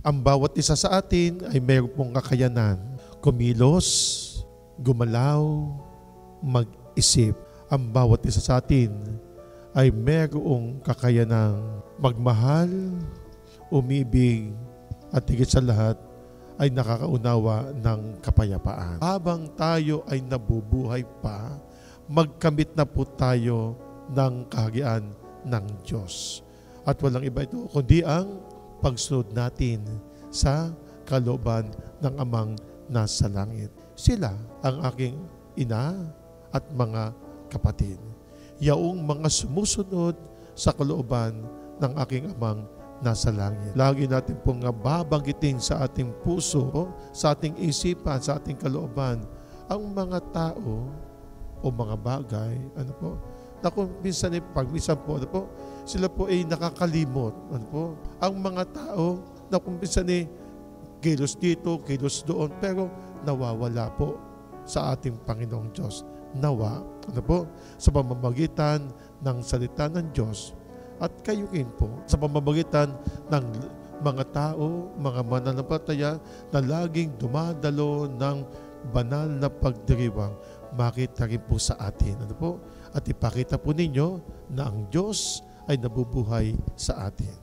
Ang bawat isa sa atin ay mayroon pong kakayanan. Kumilos, gumalaw, mag-isip. Ang bawat isa sa atin ay mayroong kakayanang magmahal, umibig, at higit sa lahat ay nakakaunawa ng kapayapaan. Habang tayo ay nabubuhay pa, magkamit na po tayo ng kaharian ng Diyos. At walang iba ito kundi ang pagsunod natin sa kalooban ng Amang nasa langit. Sila ang aking ina at mga kapatid. Yaong mga sumusunod sa kalooban ng aking Amang nasa langit. Lagi natin pong babanggitin sa ating puso, sa ating isipan, sa ating kalooban, ang mga tao o mga bagay, na kung minsan sila po ay nakakalimot. Ang mga tao na kung minsan kilos dito, kilos doon, pero nawawala po sa ating Panginoong Diyos. Nawa, sa pamamagitan ng salita ng Diyos at kayo rin po sa pamamagitan ng mga tao, mga mananampalataya na laging dumadalo ng banal na pagdiriwang, makita rin po sa atin. At ipakita po ninyo na ang Diyos ay nabubuhay sa atin.